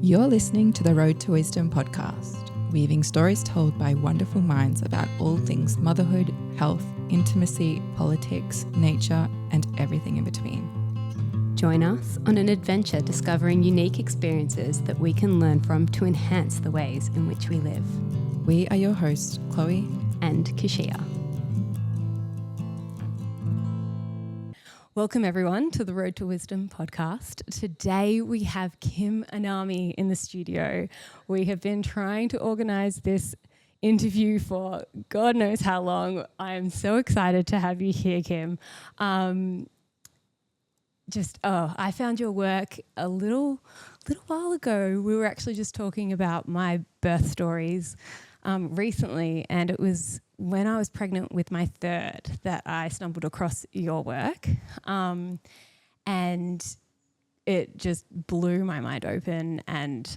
You're listening to the Road to Wisdom podcast, weaving stories told by wonderful minds about all things motherhood, health, intimacy, politics, nature, and everything in between. Join us on an adventure discovering unique experiences that we can learn from to enhance the ways in which we live. We are your hosts, Chloe and Keshia. Welcome everyone to the Road to Wisdom podcast. Today we have Kim Anami in the studio. We have been trying to organize this interview for God knows how long. I am so excited to have you here, Kim. I found your work a little while ago. We were actually just talking about my birth stories recently, and it was when I was pregnant with my third that I stumbled across your work, and it just blew my mind open. And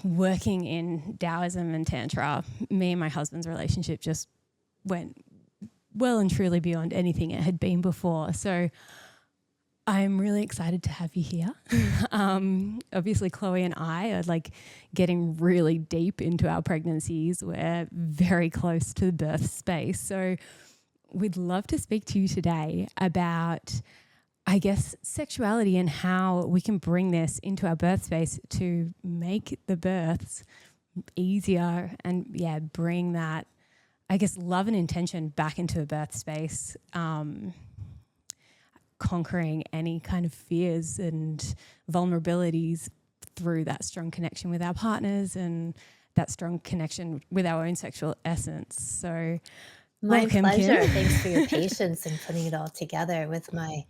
working in Taoism and Tantra, me and my husband's relationship just went well and truly beyond anything it had been before. So I'm really excited to have you here. Obviously, Chloe and I are getting really deep into our pregnancies. We're very close to the birth space. So we'd love to speak to you today about, I guess, sexuality and how we can bring this into our birth space to make the births easier and, bring that, I guess, love and intention back into the birth space. Conquering any kind of fears and vulnerabilities through that strong connection with our partners and that strong connection with our own sexual essence. So my welcome, pleasure. Kim. Thanks for your patience in putting it all together with my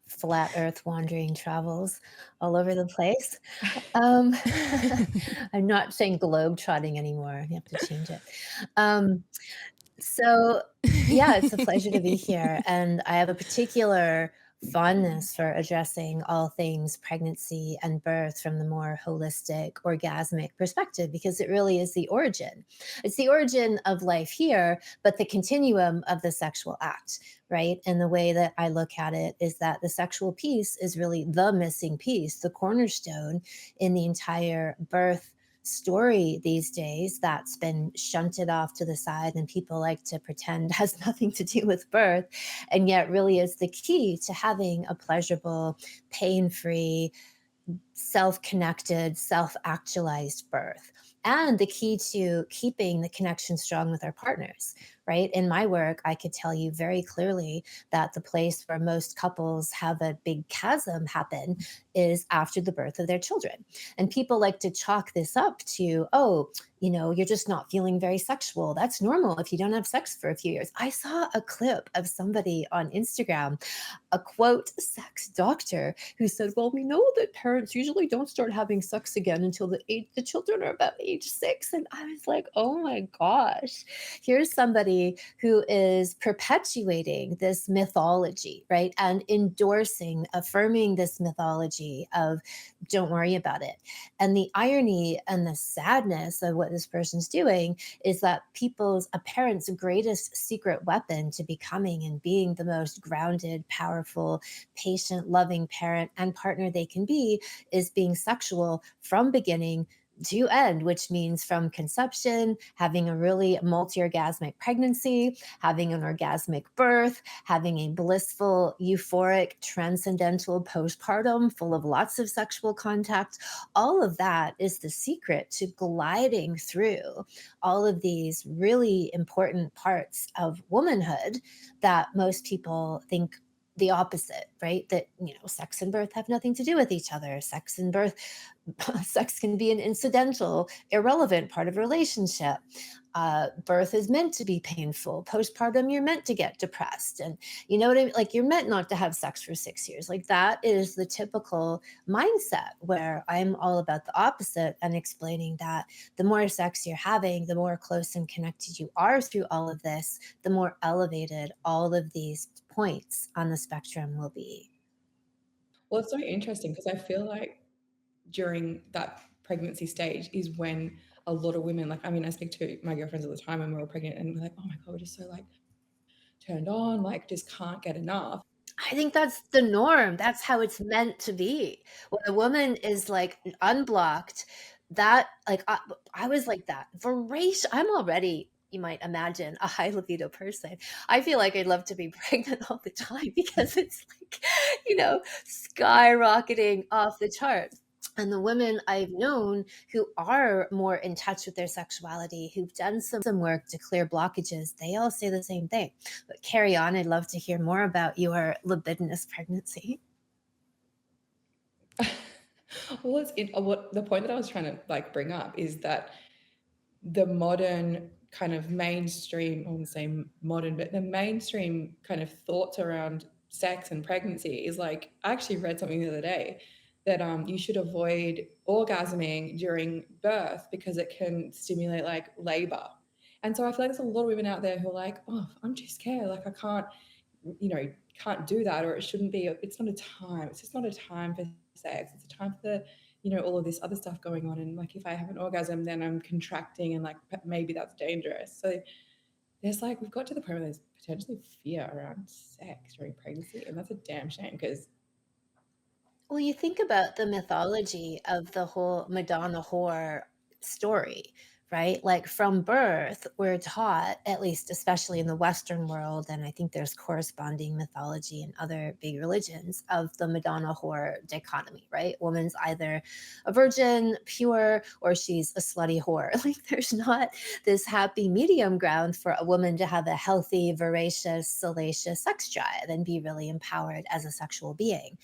flat earth wandering travels all over the place. I'm not saying globe trotting anymore. You have to change it. So yeah, it's a pleasure to be here. And I have a particular fondness for addressing all things pregnancy and birth from the more holistic, orgasmic perspective, because it really is the origin. It's the origin of life here, but the continuum of the sexual act, right? And the way that I look at it is that the sexual piece is really the missing piece, the cornerstone in the entire birth story these days that's been shunted off to the side and people like to pretend has nothing to do with birth, and yet really is the key to having a pleasurable, pain-free, self-connected, self-actualized birth, and the key to keeping the connection strong with our partners, right? In my work, I could tell you very clearly that the place where most couples have a big chasm happen is after the birth of their children. And people like to chalk this up to, you're just not feeling very sexual. That's normal if you don't have sex for a few years. I saw a clip of somebody on Instagram, a quote sex doctor, who said, well, we know that parents usually don't start having sex again until the children are about age 6. And I was like, oh my gosh, here's somebody who is perpetuating this mythology, right? And endorsing, affirming this mythology of don't worry about it. And the irony and the sadness of what this person's doing is that a parent's greatest secret weapon to becoming and being the most grounded, powerful, patient, loving parent and partner they can be is being sexual from beginning to end, which means from conception, having a really multi-orgasmic pregnancy, having an orgasmic birth, having a blissful, euphoric, transcendental postpartum full of lots of sexual contact. All of that is the secret to gliding through all of these really important parts of womanhood that most people think the opposite, right? That, sex and birth have nothing to do with each other. Sex can be an incidental, irrelevant part of a relationship. Birth is meant to be painful. Postpartum, you're meant to get depressed. And you know what I mean? You're meant not to have sex for 6 years. That is the typical mindset, where I'm all about the opposite and explaining that the more sex you're having, the more close and connected you are through all of this, the more elevated all of these points on the spectrum will be. Well, it's so interesting because I feel like during that pregnancy stage is when a lot of women, I speak to my girlfriends all the time when we were pregnant and we're like, oh my God, we're just so turned on, just can't get enough. I think that's the norm. That's how it's meant to be. When a woman is like unblocked, that like I was like that. Voracious. I'm already, you might imagine, a high libido person. I feel like I'd love to be pregnant all the time because it's like, skyrocketing off the charts. And the women I've known who are more in touch with their sexuality, who've done some work to clear blockages, they all say the same thing. But carry on. I'd love to hear more about your libidinous pregnancy. Well, what the point that I was trying to like bring up is that the modern kind of mainstream, I wouldn't say modern, but the mainstream kind of thoughts around sex and pregnancy is like, I actually read something the other day that you should avoid orgasming during birth because it can stimulate like labor. And so I feel like there's a lot of women out there who are like, oh, I'm too scared. Like I can't do that, or it shouldn't be, it's not a time. It's just not a time for sex. It's a time for all of this other stuff going on. And like, if I have an orgasm, then I'm contracting and like, maybe that's dangerous. So there's like, we've got to the point where there's potentially fear around sex during pregnancy. And that's a damn shame because. Well, you think about the mythology of the whole Madonna whore story, right? Like from birth, we're taught, at least especially in the Western world, and I think there's corresponding mythology in other big religions, of the Madonna whore dichotomy, right? Woman's either a virgin, pure, or she's a slutty whore. Like there's not this happy medium ground for a woman to have a healthy, voracious, salacious sex drive and be really empowered as a sexual being.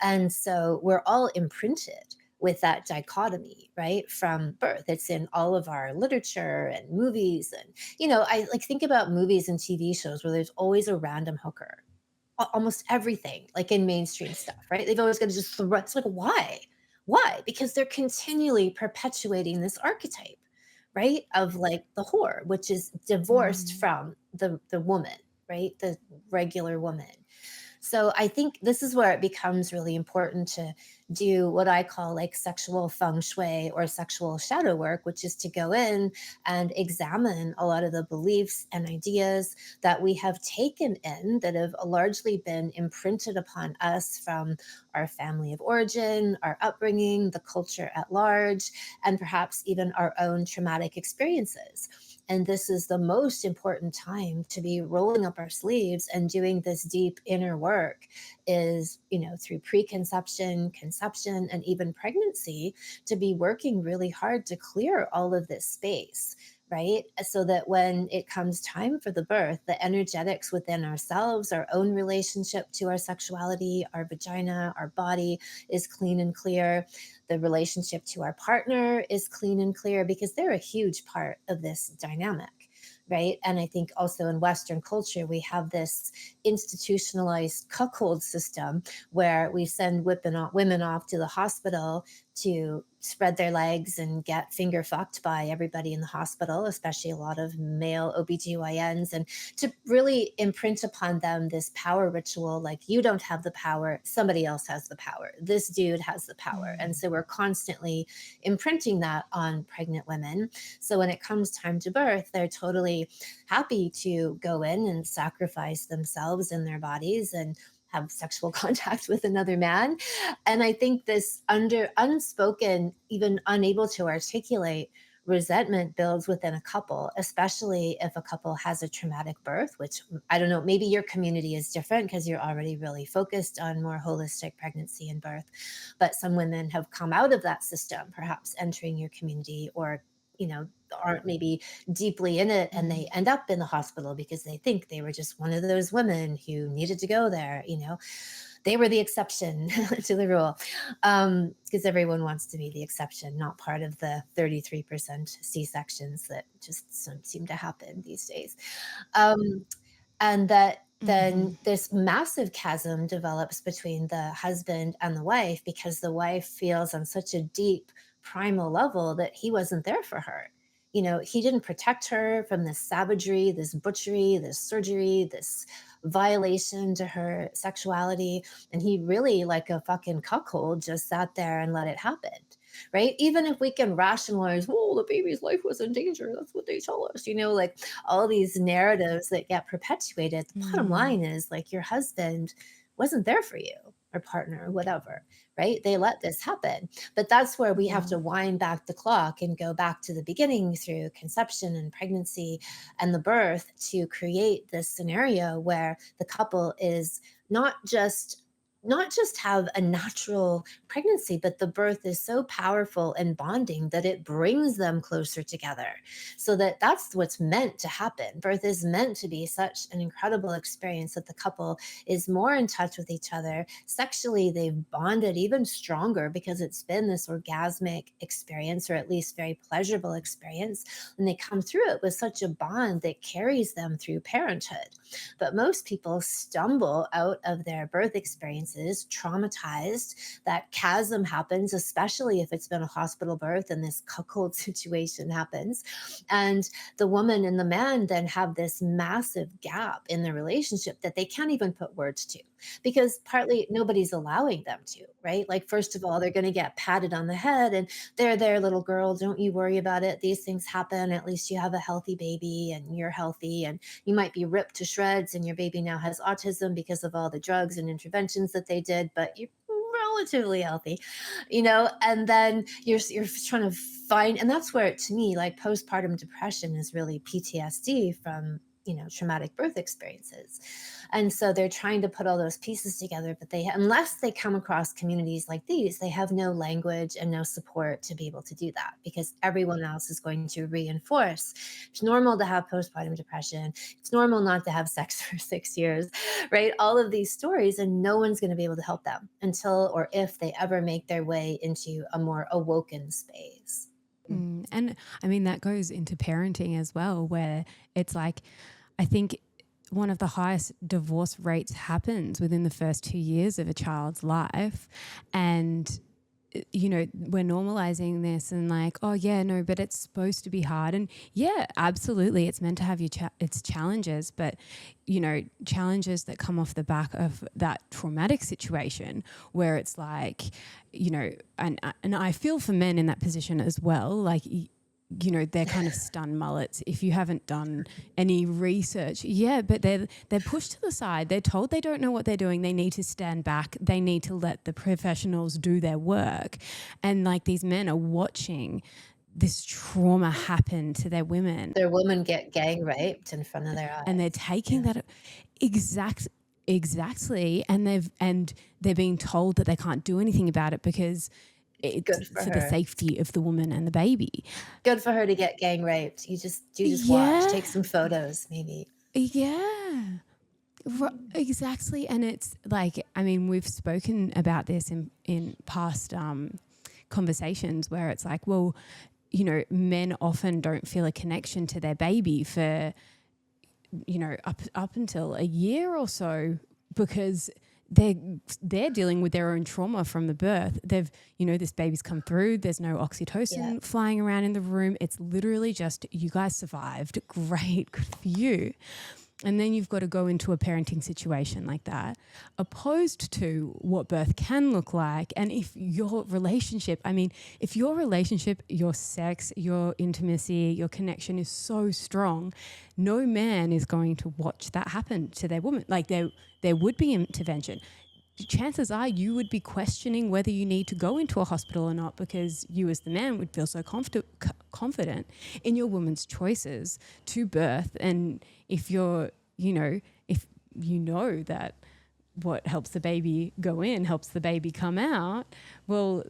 And so we're all imprinted with that dichotomy, right? From birth. It's in all of our literature and movies. And, I like think about movies and TV shows where there's always a random hooker. Almost everything, like in mainstream stuff, right? They've always got to just throw, it's like, why? Why? Because they're continually perpetuating this archetype, right? Of like the whore, which is divorced from the woman, right? The regular woman. So I think this is where it becomes really important to do what I call like sexual feng shui or sexual shadow work, which is to go in and examine a lot of the beliefs and ideas that we have taken in that have largely been imprinted upon us from our family of origin, our upbringing, the culture at large, and perhaps even our own traumatic experiences. And this is the most important time to be rolling up our sleeves and doing this deep inner work is, through preconception, conception, and even pregnancy, to be working really hard to clear all of this space, right? So that when it comes time for the birth, the energetics within ourselves, our own relationship to our sexuality, our vagina, our body is clean and clear. The relationship to our partner is clean and clear because they're a huge part of this dynamic. Right. And I think also in Western culture, we have this institutionalized cuckold system where we send women off to the hospital to spread their legs and get finger fucked by everybody in the hospital, especially a lot of male OBGYNs, and to really imprint upon them this power ritual, like you don't have the power, somebody else has the power. This dude has the power. And so we're constantly imprinting that on pregnant women. So when it comes time to birth, they're totally happy to go in and sacrifice themselves and their bodies and have sexual contact with another man. And I think this unspoken, even unable to articulate resentment builds within a couple, especially if a couple has a traumatic birth, which I don't know, maybe your community is different because you're already really focused on more holistic pregnancy and birth. But some women have come out of that system, perhaps entering your community, or aren't maybe deeply in it, and they end up in the hospital because they think they were just one of those women who needed to go there. They were the exception to the rule, because everyone wants to be the exception, not part of the 33% C-sections that just seem to happen these days. And that then this massive chasm develops between the husband and the wife because the wife feels on such a deep primal level that he wasn't there for her. He didn't protect her from this savagery, this butchery, this surgery, this violation to her sexuality. And he really, like a fucking cuckold, just sat there and let it happen. Right? Even if we can rationalize, well, the baby's life was in danger. That's what they tell us, all these narratives that get perpetuated. The bottom line is like your husband wasn't there for you or partner or whatever, right? They let this happen. But that's where we have Yeah. to wind back the clock and go back to the beginning through conception and pregnancy and the birth to create this scenario where the couple is not just not just have a natural pregnancy, but the birth is so powerful and bonding that it brings them closer together. So that's what's meant to happen. Birth is meant to be such an incredible experience that the couple is more in touch with each other. Sexually, they've bonded even stronger because it's been this orgasmic experience, or at least very pleasurable experience. And they come through it with such a bond that carries them through parenthood. But most people stumble out of their birth experiences traumatized. That chasm happens, especially if it's been a hospital birth and this cuckold situation happens. And the woman and the man then have this massive gap in their relationship that they can't even put words to, because partly nobody's allowing them to, right? Like, first of all, they're going to get patted on the head and they're there, little girl, don't you worry about it. These things happen. At least you have a healthy baby and you're healthy, and you might be ripped to shreds and your baby now has autism because of all the drugs and interventions that they did, but you're relatively healthy, and then you're trying to find, and that's where, to me, like, postpartum depression is really PTSD from traumatic birth experiences. And so they're trying to put all those pieces together, but unless they come across communities like these, they have no language and no support to be able to do that, because everyone else is going to reinforce it's normal to have postpartum depression, it's normal not to have sex for 6 years, right? All of these stories, and no one's going to be able to help them until or if they ever make their way into a more awoken space. And I mean, that goes into parenting as well, where it's like, I think one of the highest divorce rates happens within the first 2 years of a child's life. And we're normalizing this and like, oh yeah, no, but it's supposed to be hard. And yeah, absolutely, it's meant to have its challenges, but challenges that come off the back of that traumatic situation where it's like, and I feel for men in that position as well. Like, they're kind of stunned mullets if you haven't done any research. Yeah, but they're pushed to the side. They're told they don't know what they're doing. They need to stand back. They need to let the professionals do their work. And like, these men are watching this trauma happen to their women. Their women get gang raped in front of their eyes. And they're taking that exactly, and they're being told that they can't do anything about it because it's for the safety of the woman and the baby. Good for her to get gang raped. You just watch, take some photos, maybe. Yeah, exactly. And it's like, I mean, we've spoken about this in past conversations where it's like, well, men often don't feel a connection to their baby for, up until a year or so, because they're dealing with their own trauma from the birth. They've, this baby's come through. There's no oxytocin flying around in the room. It's literally just, you guys survived. Great, good for you. And then you've got to go into a parenting situation like that, opposed to what birth can look like. And if your relationship, your sex, your intimacy, your connection is so strong, no man is going to watch that happen to their woman. Like, there would be intervention. Chances are you would be questioning whether you need to go into a hospital or not, because you as the man would feel so confident in your woman's choices to birth. And if you're, if you know that what helps the baby go in helps the baby come out, well,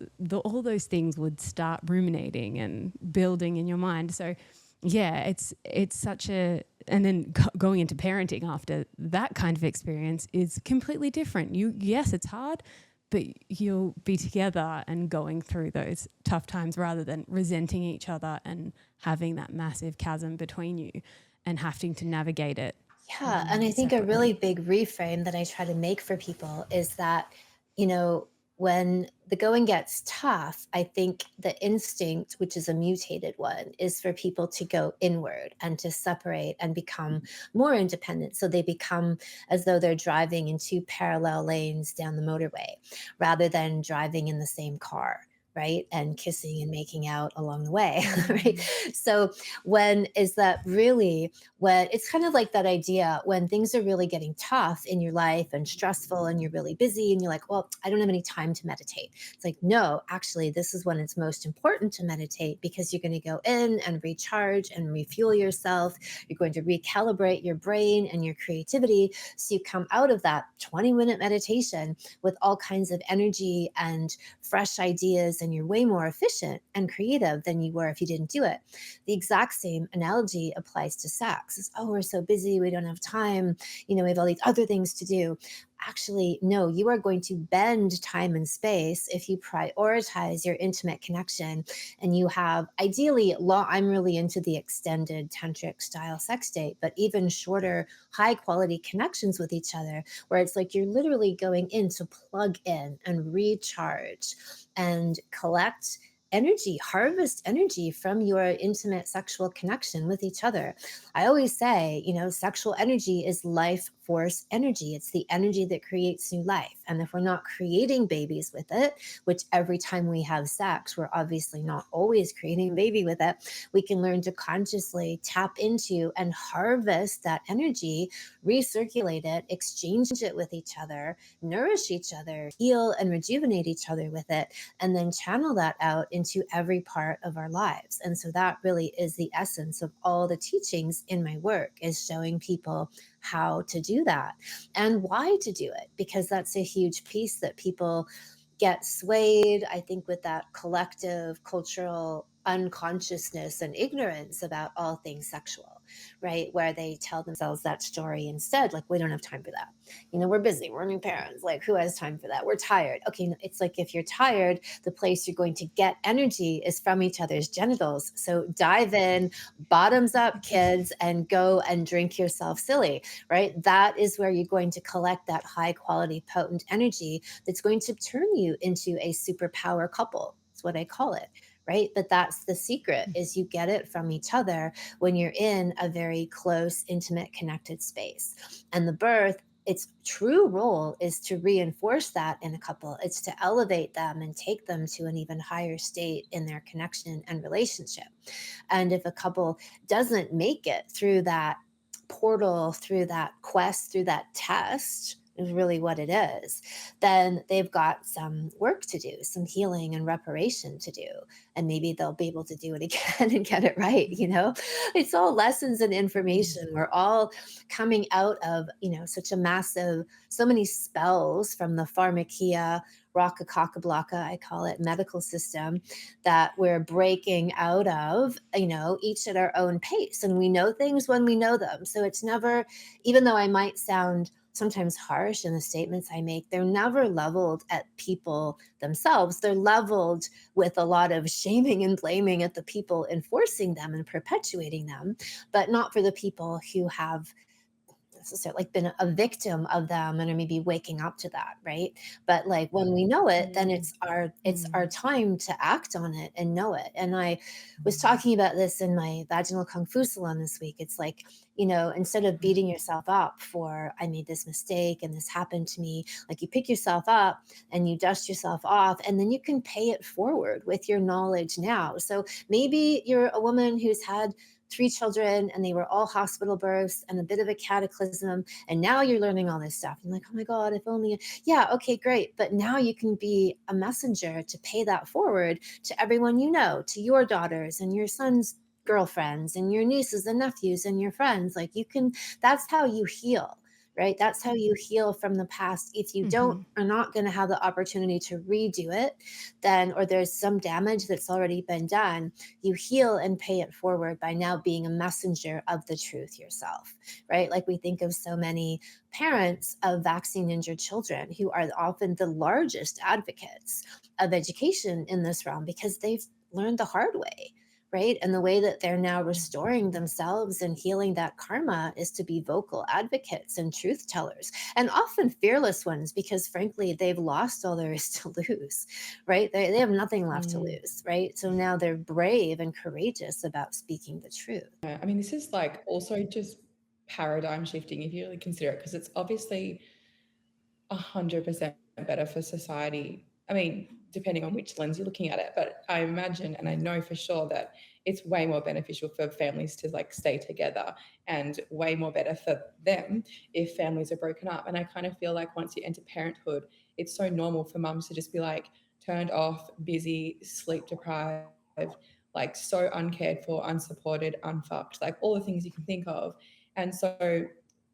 all those things would start ruminating and building in your mind. So yeah, it's such a, and then going into parenting after that kind of experience is completely different. Yes, it's hard, but you'll be together and going through those tough times rather than resenting each other and having that massive chasm between you and having to navigate it. Yeah, and I think a really big reframe that I try to make for people is that, when the going gets tough, I think the instinct, which is a mutated one, is for people to go inward and to separate and become more independent. So they become as though they're driving in two parallel lanes down the motorway rather than driving in the same car. right? And kissing and making out along the way, right? Mm. So when is that really when it's kind of like that idea when things are really getting tough in your life and stressful and you're really busy and you're like, well, I don't have any time to meditate. It's like, no, actually, this is when it's most important to meditate because you're going to go in and recharge and refuel yourself. You're going to recalibrate your brain and your creativity. So you come out of that 20-minute meditation with all kinds of energy and fresh ideas, and you're way more efficient and creative than you were if you didn't do it. The exact same analogy applies to sex. It's, oh, we're so busy, we don't have time, we have all these other things to do. Actually, no, you are going to bend time and space if you prioritize your intimate connection and you have ideally law. I'm really into the extended tantric style sex date, but even shorter, high quality connections with each other, where it's like you're literally going in to plug in and recharge and collect energy, harvest energy from your intimate sexual connection with each other. I always say, sexual energy is life force energy. It's the energy that creates new life. And if we're not creating babies with it, which every time we have sex, we're obviously not always creating a baby with it, we can learn to consciously tap into and harvest that energy, recirculate it, exchange it with each other, nourish each other, heal and rejuvenate each other with it, and then channel that out into every part of our lives. And so that really is the essence of all the teachings in my work, is showing people how to do that and why to do it, because that's a huge piece that people get swayed, I think, with that collective cultural unconsciousness and ignorance about all things sexual, right? Where they tell themselves that story instead, like, we don't have time for that. We're busy, we're new parents. Like, who has time for that? We're tired. Okay, no, it's like if you're tired, the place you're going to get energy is from each other's genitals. So dive in, bottoms up, kids, and go and drink yourself silly, right? That is where you're going to collect that high quality, potent energy that's going to turn you into a superpower couple. That's what I call it, right? But that's the secret, is you get it from each other when you're in a very close, intimate, connected space. And the birth, its true role is to reinforce that in a couple. It's to elevate them and take them to an even higher state in their connection and relationship. And if a couple doesn't make it through that portal, through that quest, through that test, is really what it is, then they've got some work to do, some healing and reparation to do. And maybe they'll be able to do it again and get it right. It's all lessons and information. We're all coming out of, such a massive, so many spells from the pharmakia, raka kaka blaka, I call it, medical system, that we're breaking out of, each at our own pace. And we know things when we know them. So it's never, even though I might sound sometimes harsh in the statements I make, they're never leveled at people themselves. They're leveled with a lot of shaming and blaming at the people enforcing them and perpetuating them, but not for the people who have necessarily like been a victim of them and are maybe waking up to that, right? But like when we know it, then Mm. it's our time to act on it and know it. And I was talking about this in my vaginal kung fu salon this week. It's like, instead of beating yourself up for, I made this mistake and this happened to me, like, you pick yourself up and you dust yourself off, and then you can pay it forward with your knowledge now. So maybe you're a woman who's had 3 children and they were all hospital births and a bit of a cataclysm. And now you're learning all this stuff. And like, oh my God, if only, yeah, okay, great. But now you can be a messenger to pay that forward to everyone you know, to your daughters and your sons' girlfriends and your nieces and nephews and your friends. Like, that's how you heal. Right. That's how you heal from the past. If you don't, are not going to have the opportunity to redo it, then, or there's some damage that's already been done, you heal and pay it forward by now being a messenger of the truth yourself, right? Like, we think of so many parents of vaccine injured children who are often the largest advocates of education in this realm because they've learned the hard way. Right. And the way that they're now restoring themselves and healing that karma is to be vocal advocates and truth tellers, and often fearless ones, because frankly, they've lost all there is to lose. Right. They have nothing left to Mm. lose. Right. So now they're brave and courageous about speaking the truth. Yeah, I mean, this is like also just paradigm shifting if you really consider it, because it's obviously 100% better for society. I mean, depending on which lens you're looking at it. But I imagine, and I know for sure, that it's way more beneficial for families to like stay together, and way more better for them if families are broken up. And I kind of feel like once you enter parenthood, it's so normal for mums to just be like turned off, busy, sleep deprived, like so uncared for, unsupported, unfucked, like all the things you can think of. And so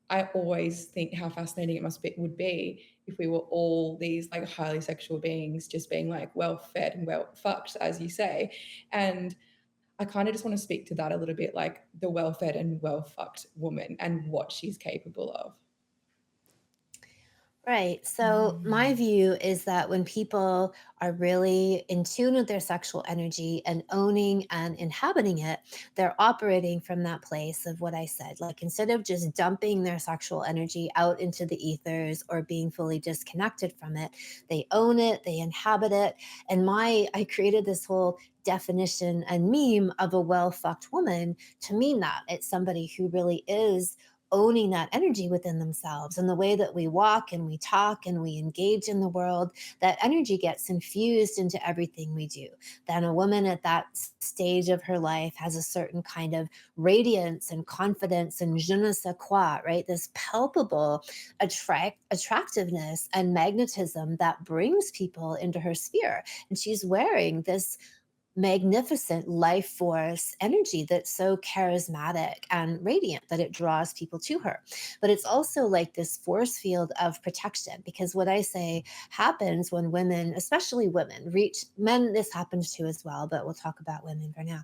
I always think how fascinating it must be would be if we were all these like highly sexual beings just being like well fed and well fucked, as you say. And I kind of just want to speak to that a little bit, like the well fed and well fucked woman and what she's capable of. Right. So, my view is that when people are really in tune with their sexual energy and owning and inhabiting it, they're operating from that place of what I said. Like, instead of just dumping their sexual energy out into the ethers or being fully disconnected from it, they own it, they inhabit it. And I created this whole definition and meme of a well fucked woman to mean that it's somebody who really is owning that energy within themselves, and the way that we walk and we talk and we engage in the world, that energy gets infused into everything we do. Then a woman at that stage of her life has a certain kind of radiance and confidence and je ne sais quoi, right? This palpable attractiveness and magnetism that brings people into her sphere. And she's wearing this magnificent life force energy that's so charismatic and radiant that it draws people to her. But it's also like this force field of protection, because what I say happens when women, especially women, reach men, this happens too as well, but we'll talk about women for now.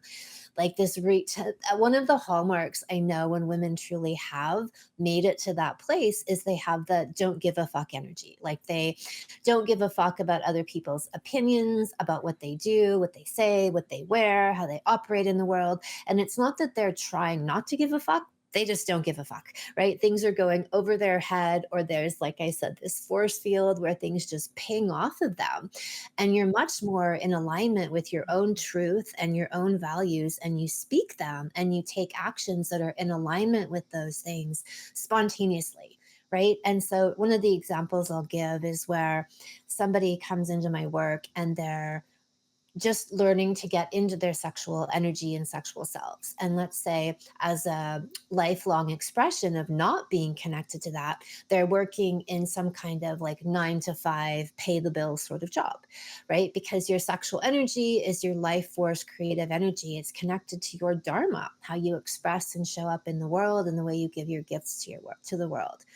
Like this reach, one of the hallmarks I know when women truly have made it to that place is they have the don't give a fuck energy. Like they don't give a fuck about other people's opinions, about what they do, what they say, what they wear, how they operate in the world. And it's not that they're trying not to give a fuck. They just don't give a fuck, right? Things are going over their head, or there's, like I said, this force field where things just ping off of them. And you're much more in alignment with your own truth and your own values, and you speak them and you take actions that are in alignment with those things spontaneously. Right. And so, one of the examples I'll give is where somebody comes into my work and they're just learning to get into their sexual energy and sexual selves. And let's say, as a lifelong expression of not being connected to that, they're working in some kind of like 9 to 5, pay the bills sort of job, right? Because your sexual energy is your life force, creative energy. It's connected to your dharma, how you express and show up in the world, and the way you give your gifts to your work, to the world.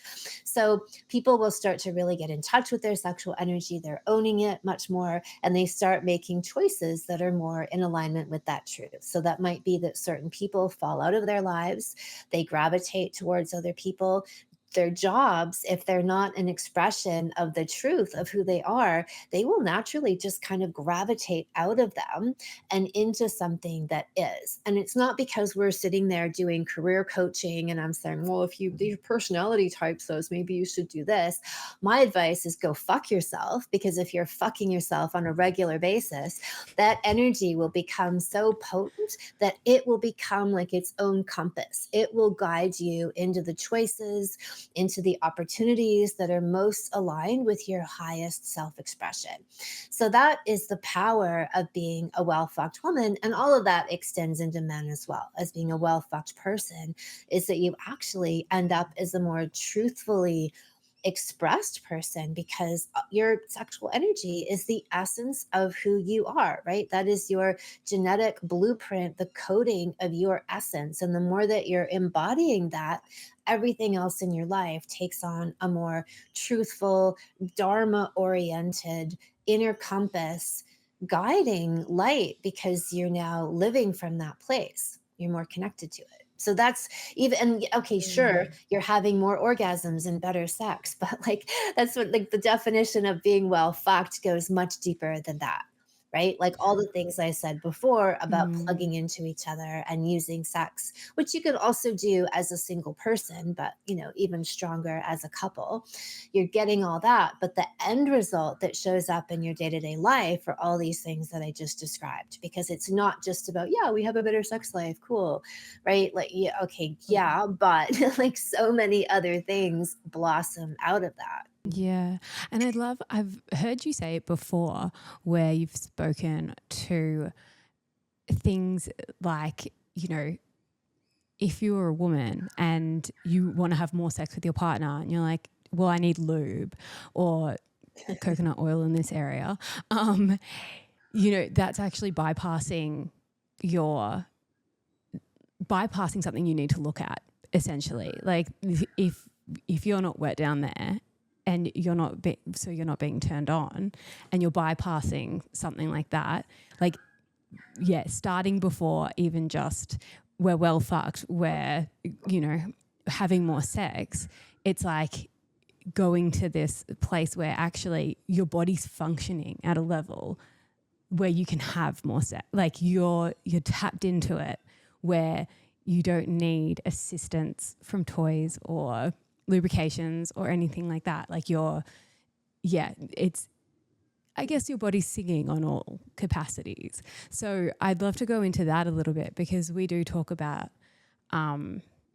So people will start to really get in touch with their sexual energy. They're owning it much more, and they start making choices that are more in alignment with that truth. So that might be that certain people fall out of their lives, they gravitate towards other people. Their jobs, if they're not an expression of the truth of who they are, they will naturally just kind of gravitate out of them and into something that is. And it's not because we're sitting there doing career coaching and I'm saying, well, if you these personality types those, maybe you should do this. My advice is go fuck yourself, because if you're fucking yourself on a regular basis, that energy will become so potent that it will become like its own compass. It will guide you into the choices, into the opportunities that are most aligned with your highest self expression. So, that is the power of being a well fucked woman. And all of that extends into men as well. As being a well fucked person, is that you actually end up as a more truthfully expressed person, because your sexual energy is the essence of who you are, right? That is your genetic blueprint, the coding of your essence. And the more that you're embodying that, everything else in your life takes on a more truthful, dharma oriented inner compass guiding light, because you're now living from that place. You're more connected to it. So that's even, and okay, sure, you're having more orgasms and better sex, but like that's what, like, the definition of being well fucked goes much deeper than that, right? Like all the things I said before about plugging into each other and using sex, which you could also do as a single person, but even stronger as a couple. You're getting all that, but the end result that shows up in your day-to-day life are all these things that I just described, because it's not just about, yeah, we have a better sex life, cool, right? Like, yeah, okay, yeah, but like so many other things blossom out of that. Yeah. And I've heard you say it before where you've spoken to things like, if you're a woman and you want to have more sex with your partner and you're like, well, I need lube or coconut oil in this area, that's actually your bypassing something you need to look at, essentially. Like if you're not wet down there and you're not being turned on and you're bypassing something like that, like, yeah, starting before even just we're well fucked, we're, having more sex, it's like going to this place where actually your body's functioning at a level where you can have more sex. Like you're tapped into it where you don't need assistance from toys or lubrications or anything like that. Like it's, I guess your body's singing on all capacities. So I'd love to go into that a little bit because we do talk about,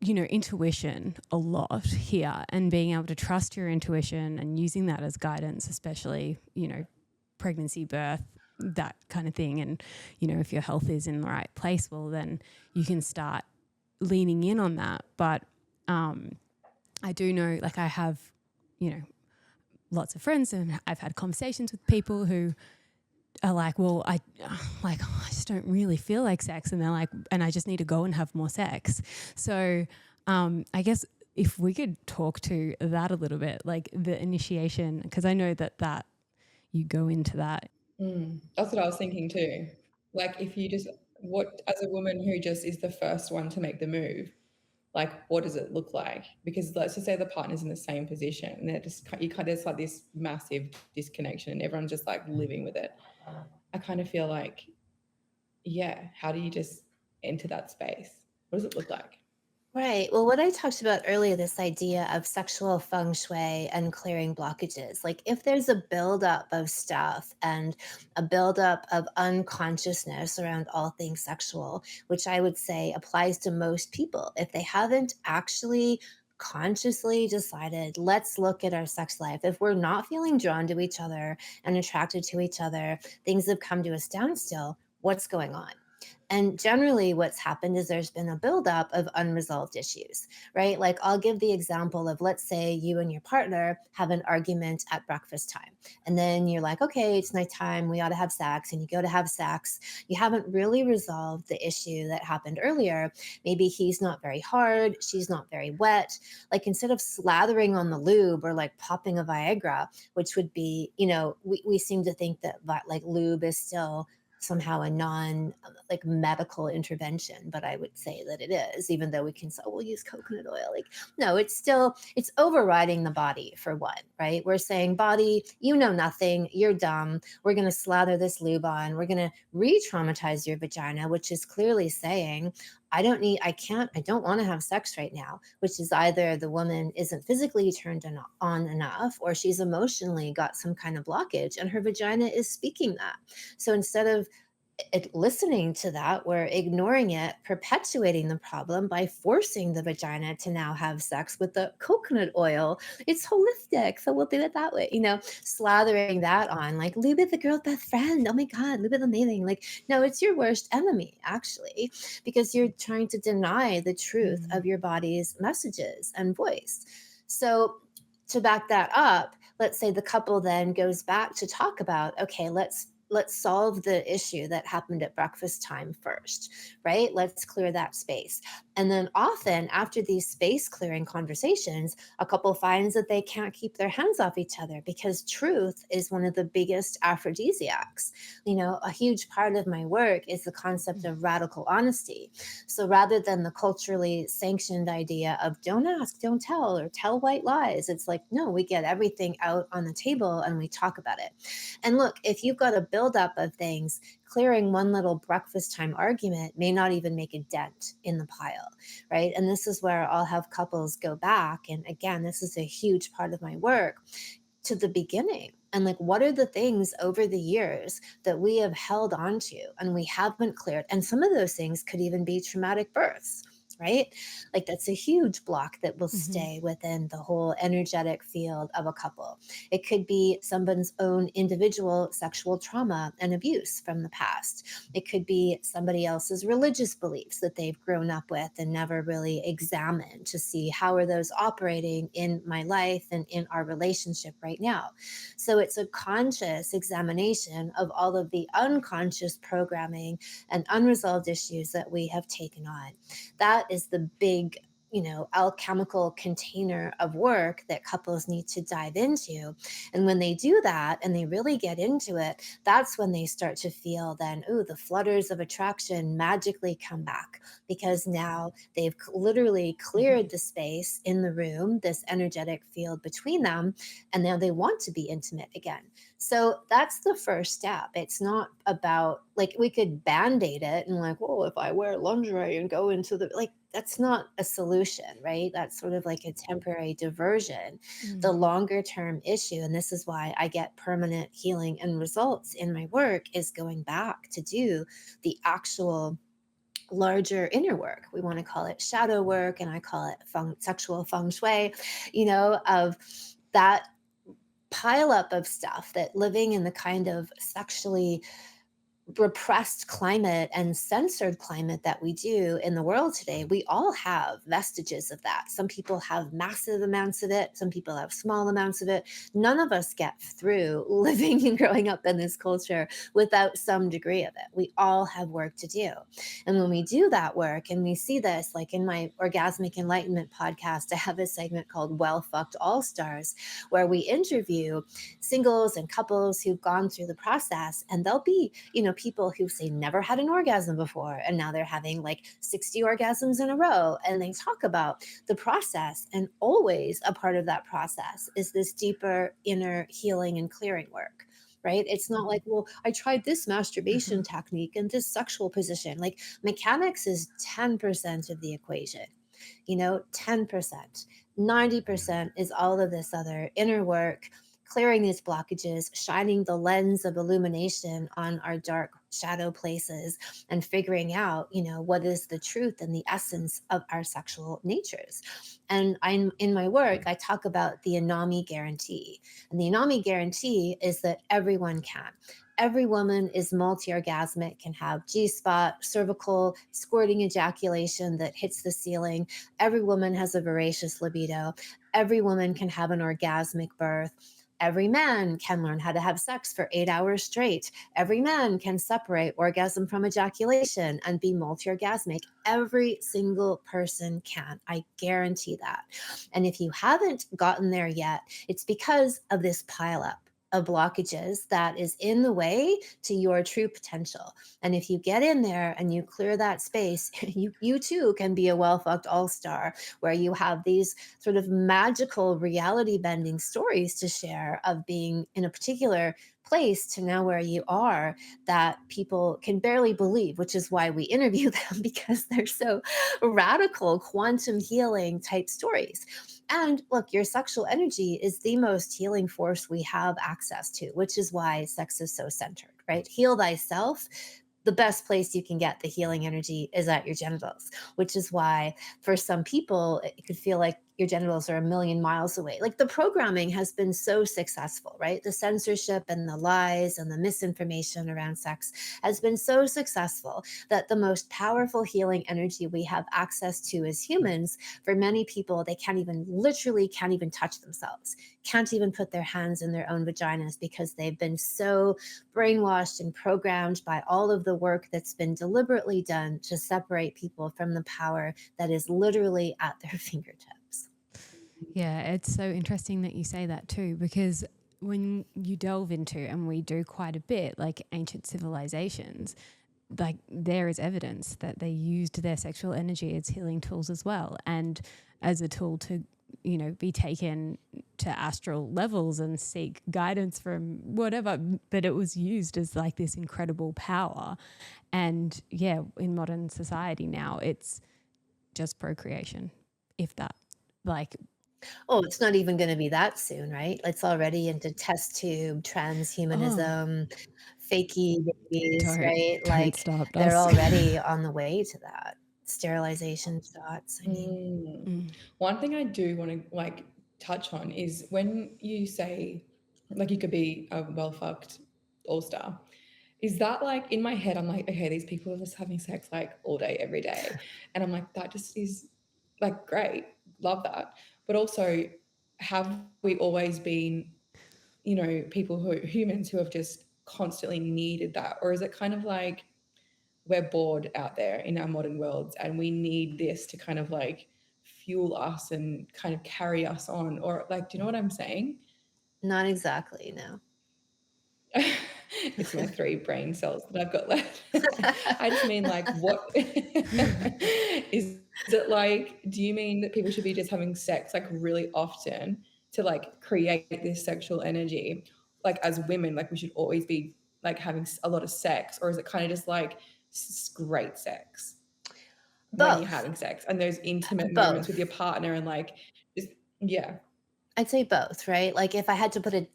intuition a lot here and being able to trust your intuition and using that as guidance, especially, pregnancy, birth, that kind of thing. And, if your health is in the right place, well, then you can start leaning in on that. But I do know, like I have, lots of friends and I've had conversations with people who are like, well, I just don't really feel like sex. And they're like, and I just need to go and have more sex. So I guess if we could talk to that a little bit, like the initiation, because I know that you go into that. That's what I was thinking too. Like if you just, what, as a woman who just is the first one to make the move, like what does it look like? Because let's just say the partner's in the same position and they're just, there's like this massive disconnection and everyone's just like living with it. I kind of feel like, yeah, how do you just enter that space? What does it look like? Right. Well, what I talked about earlier, this idea of sexual feng shui and clearing blockages, like if there's a buildup of stuff and a buildup of unconsciousness around all things sexual, which I would say applies to most people, if they haven't actually consciously decided, let's look at our sex life. If we're not feeling drawn to each other and attracted to each other, things have come to a standstill. What's going on? And generally, what's happened is there's been a buildup of unresolved issues, right? Like, I'll give the example of, let's say you and your partner have an argument at breakfast time. And then you're like, okay, it's nighttime. We ought to have sex. And you go to have sex. You haven't really resolved the issue that happened earlier. Maybe he's not very hard. She's not very wet. Like, instead of slathering on the lube or like popping a Viagra, which would be, we seem to think that like lube is still somehow a non like medical intervention, but I would say that it is, even though we can say, oh, we'll use coconut oil. Like, no, it's overriding the body for one, right? We're saying, body, you know nothing, you're dumb. We're going to slather this lube on. We're going to re-traumatize your vagina, which is clearly saying, I don't want to have sex right now, which is either the woman isn't physically turned on enough or she's emotionally got some kind of blockage and her vagina is speaking that. So instead of listening to that, we're ignoring it, perpetuating the problem by forcing the vagina to now have sex with the coconut oil. It's holistic, so we'll do it that way. Slathering that on, like lube is the girl's best friend. Oh my God, lube is amazing. Like, no, it's your worst enemy, actually, because you're trying to deny the truth of your body's messages and voice. So, to back that up, let's say the couple then goes back to talk about, okay, let's solve the issue that happened at breakfast time first, right? Let's clear that space. And then often after these space clearing conversations, a couple finds that they can't keep their hands off each other because truth is one of the biggest aphrodisiacs. A huge part of my work is the concept of radical honesty. So rather than the culturally sanctioned idea of don't ask, don't tell, or tell white lies, it's like, no, we get everything out on the table and we talk about it. And look, if you've got a buildup of things, clearing one little breakfast time argument may not even make a dent in the pile, right? And this is where I'll have couples go back. And again, this is a huge part of my work, to the beginning. And like, what are the things over the years that we have held on to and we haven't cleared? And some of those things could even be traumatic births. right? Like that's a huge block that will Mm-hmm. stay within the whole energetic field of a couple. It could be someone's own individual sexual trauma and abuse from the past. It could be somebody else's religious beliefs that they've grown up with and never really examined to see how are those operating in my life and in our relationship right now. So it's a conscious examination of all of the unconscious programming and unresolved issues that we have taken on. That is the big, alchemical container of work that couples need to dive into. And when they do that and they really get into it, that's when they start to feel then, oh, the flutters of attraction magically come back, because now they've literally Mm-hmm. cleared the space in the room, this energetic field between them, and now they want to be intimate again. So that's the first step. It's not about, like, we could band-aid it and like, well, if I wear lingerie and go into the, like, that's not a solution, right? That's sort of like a temporary diversion. The Mm. longer term issue, and this is why I get permanent healing and results in my work, is going back to do the actual larger inner work. We want to call it shadow work, and I call it sexual feng shui, of that pile up of stuff that living in the kind of sexually repressed climate and censored climate that we do in the world today, we all have vestiges of that. Some people have massive amounts of it, some people have small amounts of it. None of us get through living and growing up in this culture without some degree of it. We all have work to do. And when we do that work, and we see this, like in my Orgasmic Enlightenment podcast, I have a segment called Well Fucked All Stars, where we interview singles and couples who've gone through the process, and they'll be, people who say never had an orgasm before and now they're having like 60 orgasms in a row, and they talk about the process, and always a part of that process is this deeper inner healing and clearing work. Right? It's not like, well, I tried this Mm-hmm. masturbation technique and this sexual position. Like, mechanics is 10% of the equation, 10%. 90% is all of this other inner work, clearing these blockages, shining the lens of illumination on our dark shadow places, and figuring out, what is the truth and the essence of our sexual natures. And I'm in my work, I talk about the Anami guarantee. And the Anami guarantee is that everyone can. Every woman is multi orgasmic, can have G spot, cervical, squirting ejaculation that hits the ceiling. Every woman has a voracious libido. Every woman can have an orgasmic birth. Every man can learn how to have sex for 8 hours straight. Every man can separate orgasm from ejaculation and be multi orgasmic. Every single person can. I guarantee that. And if you haven't gotten there yet, it's because of this pileup of blockages that is in the way to your true potential. And if you get in there and you clear that space, you too can be a well fucked all star, where you have these sort of magical reality bending stories to share of being in a particular place to now where you are, that people can barely believe, which is why we interview them, because they're so radical quantum healing type stories. And look, your sexual energy is the most healing force we have access to, which is why sex is so centered, right? Heal thyself. The best place you can get the healing energy is at your genitals, which is why for some people it could feel like your genitals are a million miles away. Like, the programming has been so successful, right? The censorship and the lies and the misinformation around sex has been so successful that the most powerful healing energy we have access to as humans, for many people, they literally can't even touch themselves, can't even put their hands in their own vaginas, because they've been so brainwashed and programmed by all of the work that's been deliberately done to separate people from the power that is literally at their fingertips. Yeah, it's so interesting that you say that too, because when you delve into, and we do quite a bit, like ancient civilizations, like there is evidence that they used their sexual energy as healing tools as well, and as a tool to, be taken to astral levels and seek guidance from whatever, but it was used as like this incredible power. And yeah, in modern society now, it's just procreation, if that. Like, Oh, it's not even going to be that soon, right? It's already into test tube, oh, transhumanism, fakey babies, don't right? don't Like, start they're us. already on the way to that. sterilization shots. I mean, Mm. Mm. One thing I do want to like touch on is when you say like you could be a well fucked all star. Is that like in my head? I'm like, okay, these people are just having sex like all day, every day, and I'm like, that just is like great, love that. But also, have we always been, people who humans who have just constantly needed that, or is it kind of like we're bored out there in our modern worlds and we need this to kind of like fuel us and kind of carry us on, or like, do you know what I'm saying? not exactly, no. It's my three brain cells that I've got left. I just mean like what is it like, do you mean that people should be just having sex like really often to like create this sexual energy, like as women, like we should always be like having a lot of sex, or is it kind of just like great sex when you're Both, having sex and those intimate moments with your both. partner and like just yeah. I'd say both, right? Like if I had to put an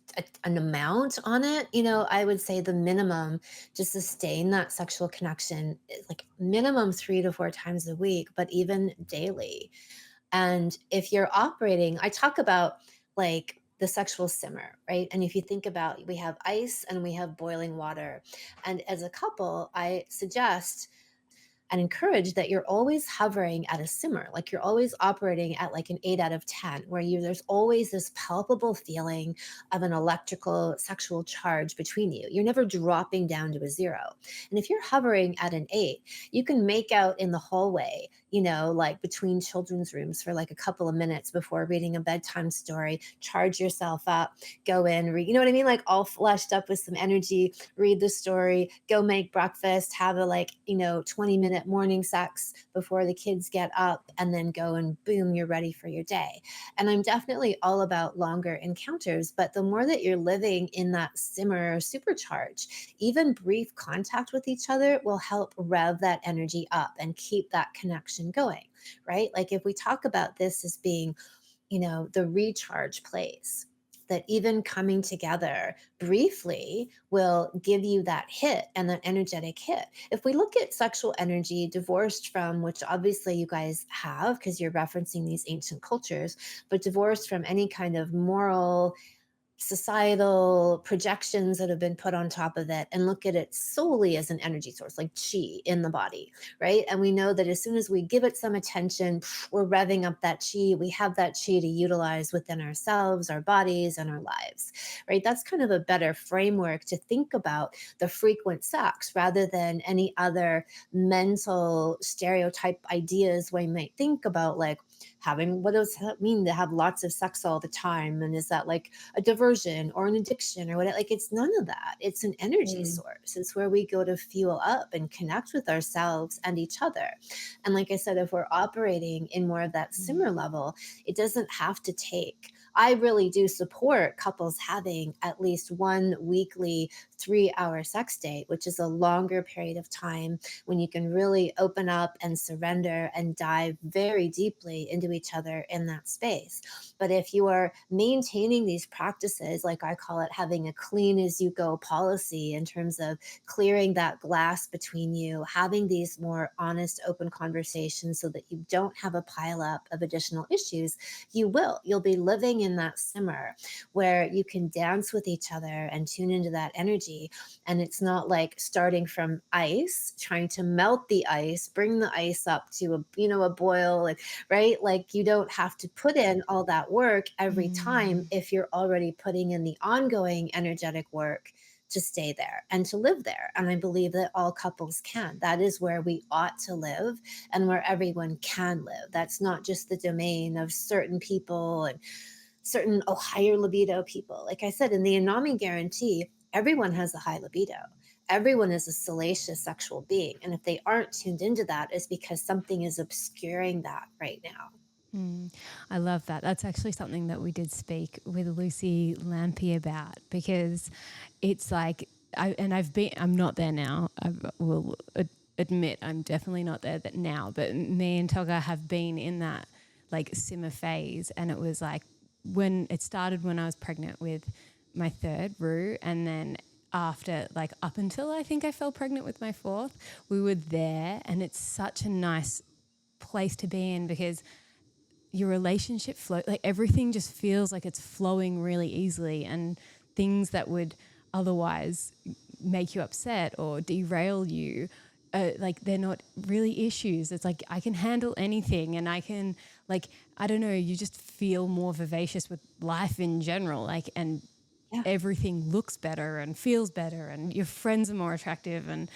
amount on it, I would say the minimum to sustain that sexual connection is like minimum 3 to 4 times a week, but even daily. And if you're operating, I talk about like the sexual simmer, right? And if you think about, we have ice and we have boiling water. And as a couple, I suggest and encourage that you're always hovering at a simmer, like you're always operating at like an 8 out of 10, where there's always this palpable feeling of an electrical sexual charge between you. You're never dropping down to a 0. And if you're hovering at an 8, you can make out in the hallway, like between children's rooms for like a couple of minutes before reading a bedtime story, charge yourself up, go in, read, you know what I mean? Like all flushed up with some energy, read the story, go make breakfast, have a 20-minute morning sex before the kids get up, and then go and boom, you're ready for your day. And I'm definitely all about longer encounters, but the more that you're living in that simmer or supercharge, even brief contact with each other will help rev that energy up and keep that connection going, right? Like if we talk about this as being, the recharge place, that even coming together briefly will give you that hit and that energetic hit. If we look at sexual energy divorced from, which obviously you guys have because you're referencing these ancient cultures, but divorced from any kind of moral societal projections that have been put on top of it, and look at it solely as an energy source, like chi in the body, right? And we know that as soon as we give it some attention, we're revving up that chi. We have that chi to utilize within ourselves, our bodies, and our lives, right? That's kind of a better framework to think about the frequent sex rather than any other mental stereotype ideas we might think about, like having, what does that mean to have lots of sex all the time? And is that like a diversion or an addiction or whatever? Like it's none of that. It's an energy Mm. source. It's where we go to fuel up and connect with ourselves and each other. And like I said, if we're operating in more of that simmer level, it doesn't have to take. I really do support couples having at least one weekly 3-hour sex date, which is a longer period of time when you can really open up and surrender and dive very deeply into each other in that space. But if you are maintaining these practices, like I call it, having a clean as you go policy in terms of clearing that glass between you, having these more honest, open conversations so that you don't have a pileup of additional issues, you'll be living in that simmer where you can dance with each other and tune into that energy. And it's not like starting from ice, trying to melt the ice, bring the ice up to a boil, and right? Like you don't have to put in all that work every time if you're already putting in the ongoing energetic work to stay there and to live there. And I believe that all couples can. That is where we ought to live and where everyone can live. That's not just the domain of certain people and certain higher libido people. Like I said, in the Anami guarantee, everyone has a high libido. Everyone is a salacious sexual being. And if they aren't tuned into that, it's because something is obscuring that right now. I love that. That's actually something that we did speak with Lucy Lampy about, because it's like, I'm not there now. I will admit I'm definitely not there now, but me and Toga have been in that like simmer phase. And it was like when it started when I was pregnant with my third, Rue, and then after, like up until I think I fell pregnant with my fourth, we were there, and it's such a nice place to be in, because your relationship flow, like everything just feels like it's flowing really easily, and things that would otherwise make you upset or derail you, like they're not really issues. It's like I can handle anything, and I can, like, I don't know, you just feel more vivacious with life in general, like, and Yeah. everything looks better and feels better, and your friends are more attractive, and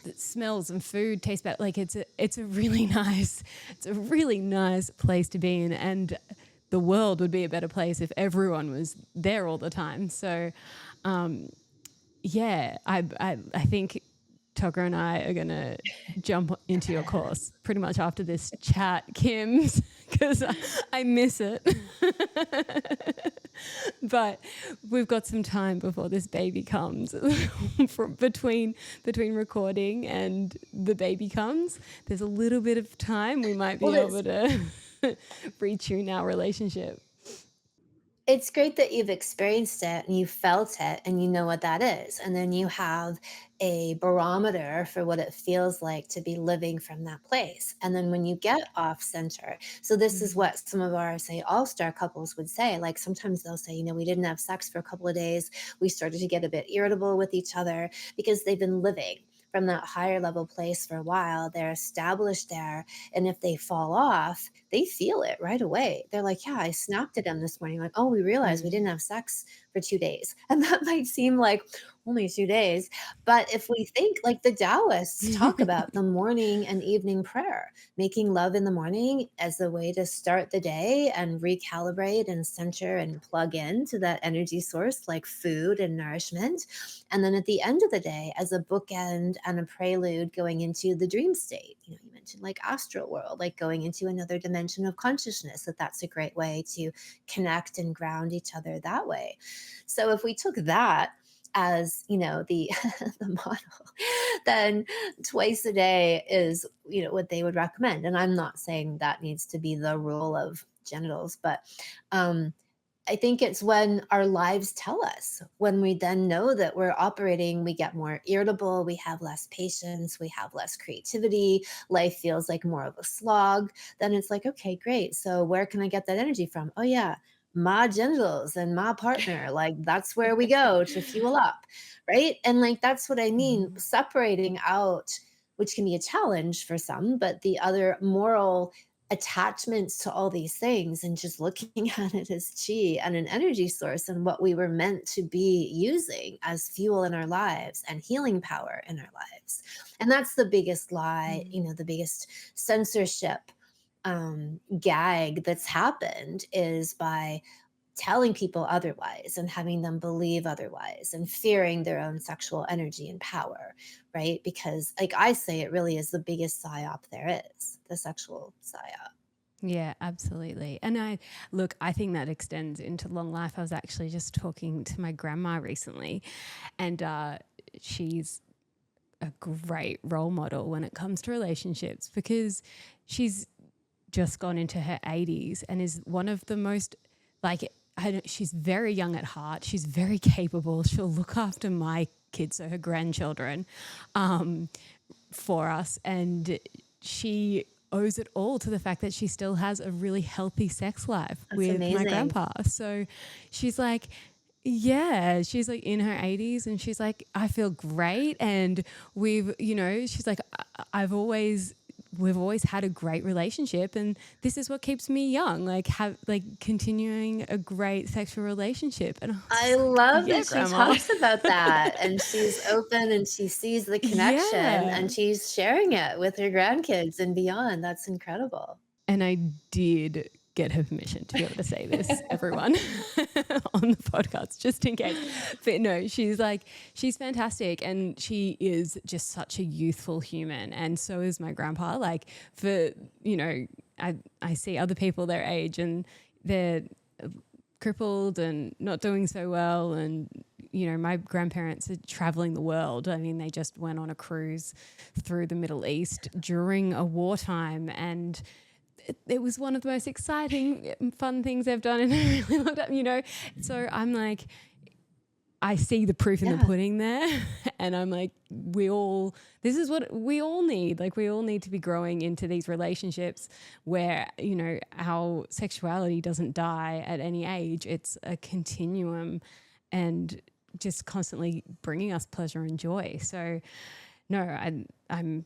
the smells and food taste better. Like it's a really nice place to be in, and the world would be a better place if everyone was there all the time. So yeah, I think Tucker and I are gonna jump into your course pretty much after this chat, Kim, because I miss it. But we've got some time before this baby comes. between recording and the baby comes, there's a little bit of time. We might be Well, able to retune our relationship. it's great that you've experienced it and you felt it and you know what that is. And then you have a barometer for what it feels like to be living from that place. And then when you get off center, so this is what some of our, say, all-star couples would say. Like sometimes they'll say, we didn't have sex for a couple of days. We started to get a bit irritable with each other because they've been living from that higher level place for a while. They're established there. And if they fall off, they feel it right away. They're like, yeah, I snapped at them this morning. Like, oh, we realized we didn't have sex for 2 days. And that might seem like only 2 days. But if we think, like the Taoists talk about the morning and evening prayer, making love in the morning as a way to start the day and recalibrate and center and plug in to that energy source like food and nourishment. And then at the end of the day, as a bookend and a prelude going into the dream state, you mentioned like astral world, like going into another dimension of consciousness, that's a great way to connect and ground each other that way. So if we took that as the the model, then twice a day is what they would recommend. And I'm not saying that needs to be the rule of genitals, but I think it's when our lives tell us, when we then know that we're operating, we get more irritable, we have less patience, we have less creativity, life feels like more of a slog. Then it's like, okay, great. So where can I get that energy from? Oh yeah, my genitals and my partner. Like that's where we go to fuel up. Right. And like that's what I mean, separating out, which can be a challenge for some, but the other moral attachments to all these things and just looking at it as chi and an energy source and what we were meant to be using as fuel in our lives and healing power in our lives. And that's the biggest lie, the biggest censorship gag that's happened is by telling people otherwise and having them believe otherwise and fearing their own sexual energy and power, right? Because like I say, it really is the biggest psyop there is, the sexual psyop. Yeah, absolutely. And I think that extends into long life. I was actually just talking to my grandma recently, and she's a great role model when it comes to relationships because she's just gone into her 80s and is one of the most, like, she's very young at heart. She's very capable. She'll look after my kids, so her grandchildren, for us. And she owes it all to the fact that she still has a really healthy sex life with amazing. my grandpa. So she's like, yeah, she's like in her 80s and she's like, I feel great. And she's like, we've always had a great relationship and this is what keeps me young, continuing a great sexual relationship. And I love that she Grandma. talks about that and she's open and she sees the connection and she's sharing it with her grandkids and beyond. That's incredible. And I did get her permission to be able to say this, everyone, on the podcast, just in case. But no, she's fantastic and she is just such a youthful human. And so is my grandpa. I see other people their age and they're crippled and not doing so well. And, my grandparents are traveling the world. I mean, they just went on a cruise through the Middle East during a wartime and it was one of the most exciting, fun things they've done in a really long time, So I'm like, I see the proof in the Yeah. pudding there. And I'm like, this is what we all need. Like, we all need to be growing into these relationships where, you know, our sexuality doesn't die at any age. It's a continuum and just constantly bringing us pleasure and joy. So, no, I'm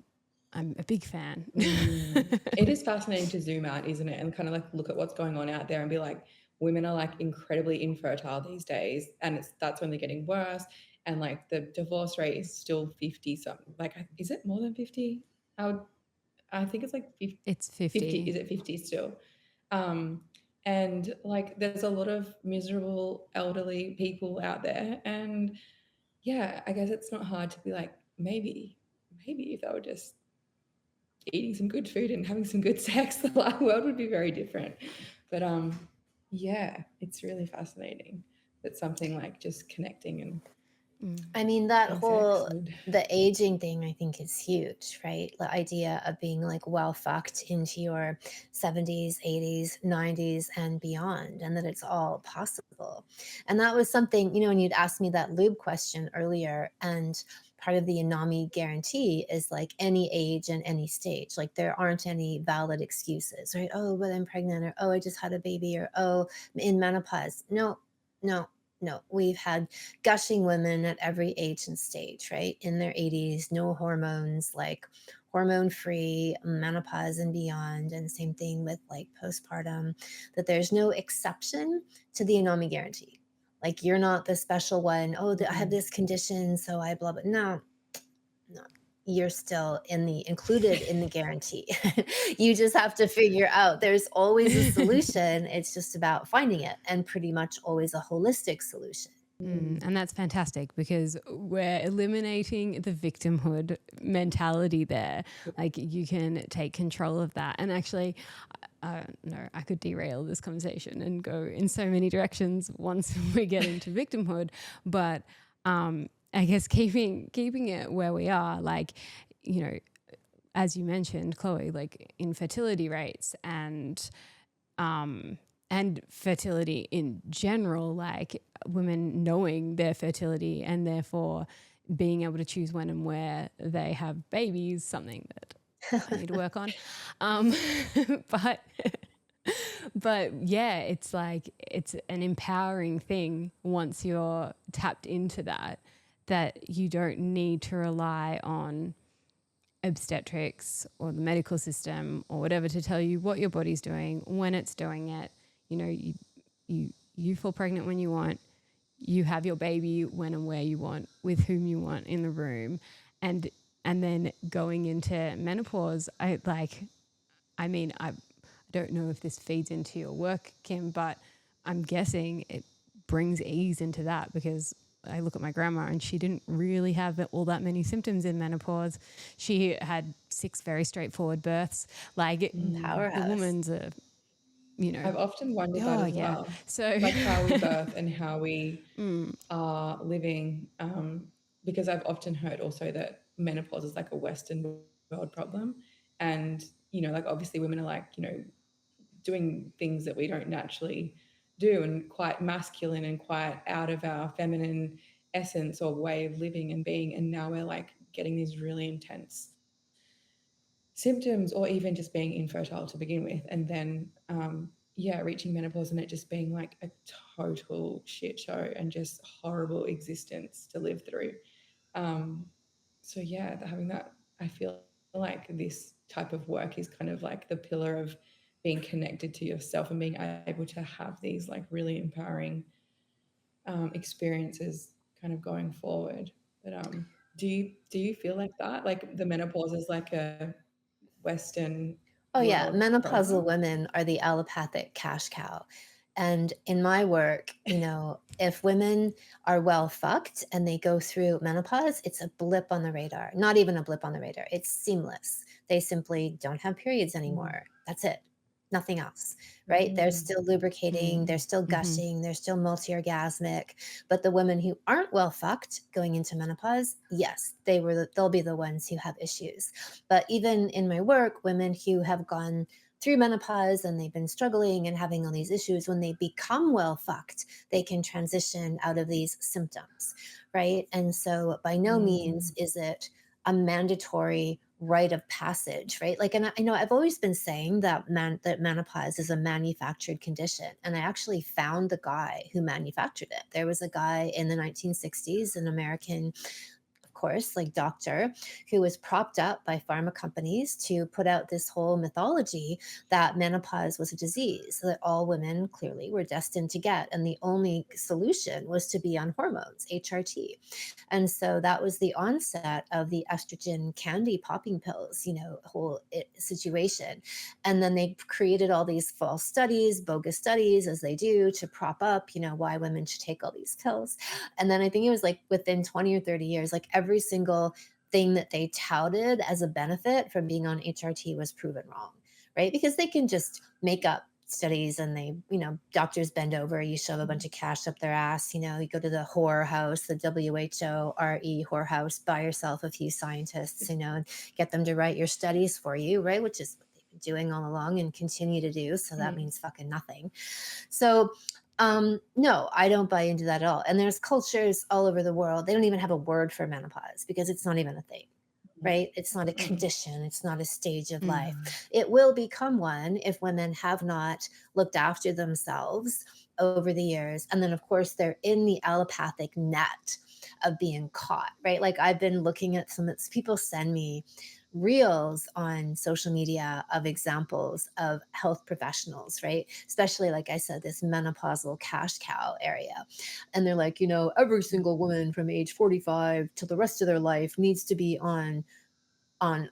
a big fan. It is fascinating to zoom out, isn't it? And kind of like look at what's going on out there and be like, women are like incredibly infertile these days, and that's only getting worse. And like the divorce rate is still 50 something. Like, is it more than 50? I think it's like 50. It's 50. 50. Is it 50 still? Um, and like there's a lot of miserable elderly people out there. And yeah, I guess it's not hard to be like, maybe if they were just eating some good food and having some good sex, the world would be very different. But yeah, it's really fascinating that something like just connecting and I mean, that having sex whole would. the aging thing, I think, is huge, right? The idea of being like well fucked into your 70s, 80s, 90s, and beyond, and that it's all possible. And that was something, you know, when you'd asked me that lube question earlier, and part of the Anami guarantee is like any age and any stage. Like there aren't any valid excuses, right? Oh, but I'm pregnant, or oh, I just had a baby, or oh, I'm in menopause. No, no, no. We've had gushing women at every age and stage, right? In their 80s, no hormones, like hormone free, menopause and beyond. And same thing with like postpartum, that there's no exception to the Anami guarantee. Like you're not the special one. Oh, I have this condition, so I blah blah. No, no. You're still included in the guarantee. You just have to figure out there's always a solution. It's just about finding it, and pretty much always a holistic solution. And that's fantastic because we're eliminating the victimhood mentality there. Like you can take control of that. And actually, no, I could derail this conversation and go in so many directions once we get into victimhood. But I guess keeping it where we are, like, you know, as you mentioned, Chloe, like infertility rates and fertility in general, like women knowing their fertility and therefore being able to choose when and where they have babies, something that I need to work on. But but yeah, it's like it's an empowering thing once you're tapped into that you don't need to rely on obstetrics or the medical system or whatever to tell you what your body's doing, when it's doing it. You know, you fall pregnant when you want, you have your baby when and where you want, with whom you want in the room. And then going into menopause, I don't know if this feeds into your work, Kim, but I'm guessing it brings ease into that because I look at my grandma and she didn't really have all that many symptoms in menopause. She had 6 very straightforward births. Like the Powerhouse. woman's I've often wondered that oh as yeah. well, So like how we birth and how we are living. Because I've often heard also that menopause is like a Western world problem, and like obviously women are like doing things that we don't naturally do and quite masculine and quite out of our feminine essence or way of living and being, and now we're like getting these really intense symptoms or even just being infertile to begin with, and then reaching menopause and it just being like a total shit show and just horrible existence to live through. So yeah, having that, I feel like this type of work is kind of like the pillar of being connected to yourself and being able to have these like really empowering experiences kind of going forward. But do you feel like that, like the menopause is like a Western Oh yeah, world menopausal problem? women are the allopathic cash cow. And in my work, you know, if women are well fucked and they go through menopause, it's a blip on the radar. Not even a blip on the radar. It's seamless. They simply don't have periods Mm. anymore. That's it. Nothing else, right? They're Mm. still lubricating, they're Mm. still mm-hmm. gushing, they're still multi-orgasmic. But the women who aren't well fucked going into menopause, yes, they'll be the ones who have issues. But even in my work, women who have gone through menopause and they've been struggling and having all these issues, when they become well fucked, they can transition out of these symptoms, right? And so by no means Mm. is it a mandatory rite of passage, right? Like, and I know I've always been saying that that menopause is a manufactured condition, and I actually found the guy who manufactured it. There was a guy in the 1960s, an American, of course, like doctor, who was propped up by pharma companies to put out this whole mythology that menopause was a disease that all women clearly were destined to get. And the only solution was to be on hormones, HRT. And so that was the onset of the estrogen candy popping pills, whole situation. And then they created all these false studies, bogus studies, as they do, to prop up, why women should take all these pills. And then I think it was like within 20 or 30 years, like every single thing that they touted as a benefit from being on HRT was proven wrong, right? Because they can just make up studies, and they, doctors bend over, you shove a bunch of cash up their ass, you go to the whore house, the WHORE whore house, buy yourself a few scientists, and get them to write your studies for you, right? Which is what they've been doing all along and continue to do. So that Mm. means fucking nothing. So no, I don't buy into that at all. And there's cultures all over the world. They don't even have a word for menopause because it's not even a thing, right? It's not a Mm. condition. It's not a stage of life. Mm. It will become one if women have not looked after themselves over the years. And then, of course, they're in the allopathic net of being caught, right? Like I've been looking at people send me reels on social media of examples of health professionals, right? Especially, like I said, this menopausal cash cow area. And they're like, every single woman from age 45 till the rest of their life needs to be on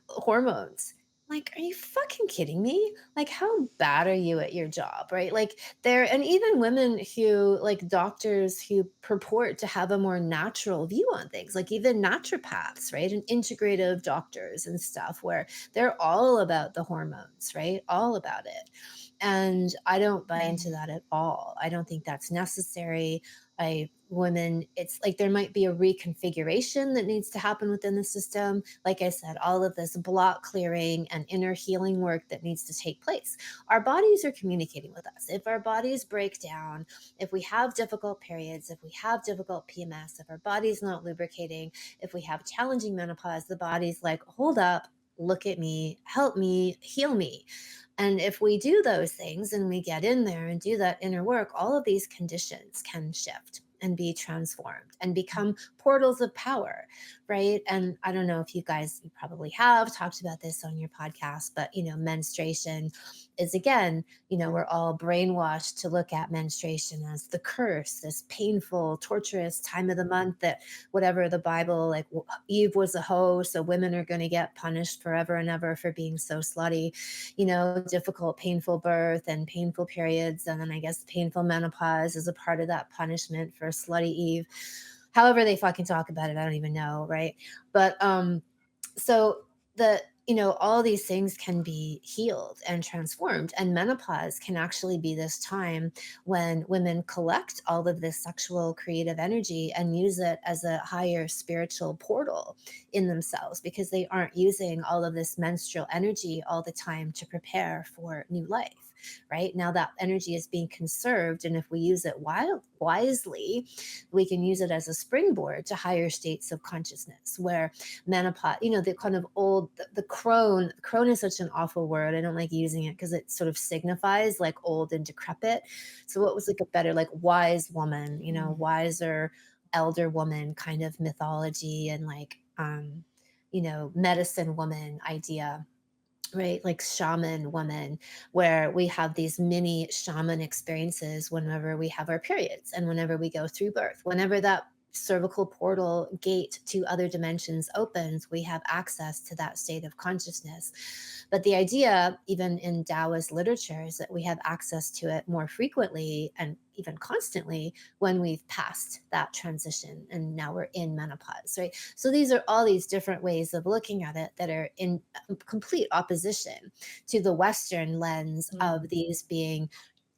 hormones. Like, are you fucking kidding me? Like, how bad are you at your job, right? Like, and even women who, like doctors who purport to have a more natural view on things, like even naturopaths, right? And integrative doctors and stuff, where they're all about the hormones, right? All about it. And I don't buy into Mm. that at all. I don't think that's necessary. Women, it's like there might be a reconfiguration that needs to happen within the system. Like I said, all of this block clearing and inner healing work that needs to take place. Our bodies are communicating with us. If our bodies break down, if we have difficult periods, if we have difficult PMS, if our body's not lubricating, if we have challenging menopause, the body's like, hold up, look at me, help me, heal me. And if we do those things and we get in there and do that inner work, all of these conditions can shift and be transformed and become portals of power, right? And I don't know if you probably have talked about this on your podcast, but menstruation is, again, we're all brainwashed to look at menstruation as the curse, this painful, torturous time of the month that whatever the Bible, like Eve was a hoe, so women are going to get punished forever and ever for being so slutty, difficult, painful birth and painful periods. And then I guess painful menopause is a part of that punishment for slutty Eve. However they fucking talk about it, I don't even know, right? But so all these things can be healed and transformed, and menopause can actually be this time when women collect all of this sexual creative energy and use it as a higher spiritual portal in themselves, because they aren't using all of this menstrual energy all the time to prepare for new life. Right now, that energy is being conserved, and if we use it wisely, we can use it as a springboard to higher states of consciousness, where menopause, the kind of old, the crone is such an awful word. I don't like using it because it sort of signifies like old and decrepit. So what was like a better, like wise woman, Mm. wiser elder woman kind of mythology, and like medicine woman idea, right? Like shaman woman, where we have these mini shaman experiences whenever we have our periods and whenever we go through birth. Whenever that cervical portal gate to other dimensions opens, we have access to that state of consciousness. But the idea, even in Taoist literature, is that we have access to it more frequently and even constantly when we've passed that transition and now we're in menopause, right? So these are all these different ways of looking at it that are in complete opposition to the Western lens of Mm. these being